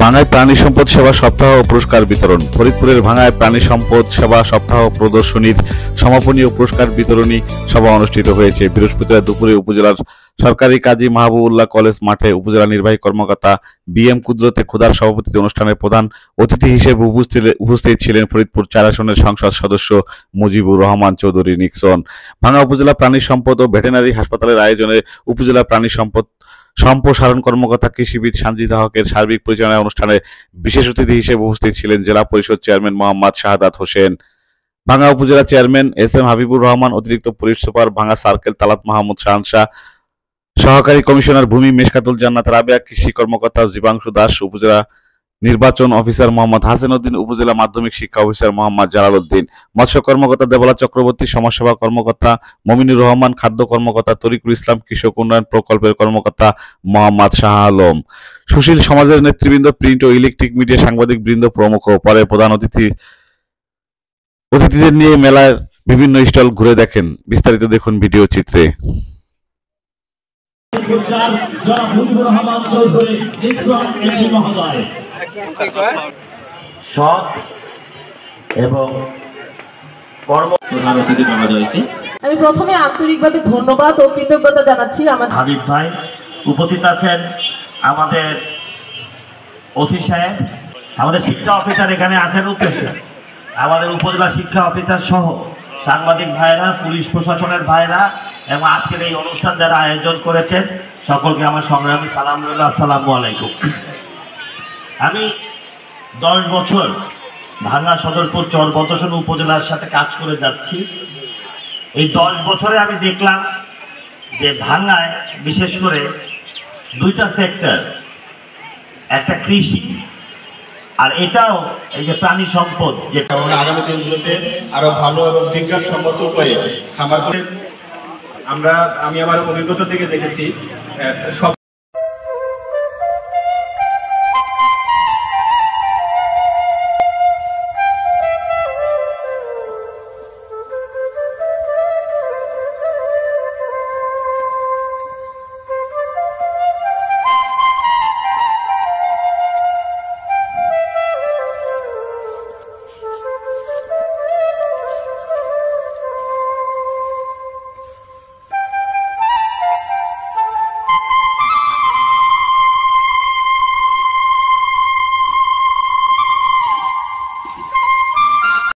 ভাঙ্গায় প্রাণী সম্পদ সেবা সপ্তাহ ও পুরস্কার বিতরণ। ফরিদপুরের ভাঙ্গায় প্রাণী সম্পদ সেবা সপ্তাহ প্রদর্শনীর সমাপনী ও পুরস্কার বিতরণী সভা অনুষ্ঠিত হয়েছে বৃহস্পতিবার দুপুরে উপজেলার সরকারি কাজী মাহবুবুল্লাহ কলেজ মাঠে। উপজেলা নির্বাহী কর্মকর্তা বি.এম. কুদরতে খোদার সভাপতিত্বে অনুষ্ঠানের প্রধান অতিথি হিসেবে উপস্থিত ছিলেন ফরিদপুর ৪ আসনের সংসদ সদস্য মুজিবুর রহমান চৌধুরী নিক্সন। ভাঙ্গা উপজেলা প্রাণী সম্পদ ও ভেটেরিনারি হাসপাতালের আয়োজনে উপজেলা প্রাণী সম্পদ সম্প্রসারণ কর্মকর্তা কৃষিবিদ সানজিদা হকের সার্বিক পরিচালনায় অনুষ্ঠানে বিশেষ অতিথি হিসেবে উপস্থিত ছিলেন জেলা পরিষদ চেয়ারম্যান মোহাম্মদ শাহাদাত হোসেন, ভাঙ্গা উপজেলা চেয়ারম্যান এস.এম. হাবিবুর রহমান, অতিরিক্ত পুলিশ সুপার ভাঙ্গা সার্কেল তালাত মাহমুদ শাহনশাহ, সহকারী কমিশনার ভূমি মেশকাতুল জান্নাত রাবেয়া, কৃষি কর্মকর্তা জীবাংশু দাস, উপজেলা নির্বাচন অফিসার মোহাম্মদ হাসান উদ্দিন, উপজেলা মাধ্যমিক শিক্ষা অফিসার মোহাম্মদ জালাল উদ্দিন, মৎস্য কর্মকর্তা দেবলা চক্রবর্তী, সমাজসেবা কর্মকর্তা মমিনুর রহমান, খাদ্য কর্মকর্তা তরিকুল ইসলাম, কৃষক উন্নয়ন প্রকল্পের কর্মকর্তা মোহাম্মদ শাহ আলম, সুশীল সমাজের নেতৃবৃন্দ, প্রিন্ট ও ইলেকট্রিক মিডিয়া সাংবাদিক বৃন্দ প্রমুখ। পরে প্রধান অতিথিদের নিয়ে মেলার বিভিন্ন স্টল ঘুরে দেখেন। বিস্তারিত দেখুন ভিডিও চিত্রে। সৎ এবং কর্মপ্রধান অতিথি মহোদয়কে আমি প্রথমে আন্তরিকভাবে ধন্যবাদ ও কৃতজ্ঞতা জানাচ্ছি। আমার হাবিব ভাই উপস্থিত আছেন, আমাদের ওসি সাহেব, আমাদের শিক্ষা অফিসার এখানে আছেন উপস্থিত, আমাদের উপজেলা শিক্ষা অফিসার সহ সাংবাদিক ভাইরা, পুলিশ প্রশাসনের ভাইরা এবং আজকের এই অনুষ্ঠান যারা আয়োজন করেছেন সকলকে আমার সংগ্রামী সালাম রইল। আসসালামু আলাইকুম। আমি 10 বছর ভাঙ্গা সদরপুর চর বতসন উপজেলার সাথে কাজ করে যাচ্ছি। এই 10 বছরে আমি দেখলাম যে ভাঙ্গায় বিশেষ করে 2টা সেক্টর, একটা কৃষি আর এটাও এই যে প্রাণী সম্পদ, যেটা আগামী দিনগুলোতে আরো ভালো এবং বিজ্ঞানসম্মত উপায়ে খামার করে আমি আমার অভিজ্ঞতা থেকে দেখেছি সব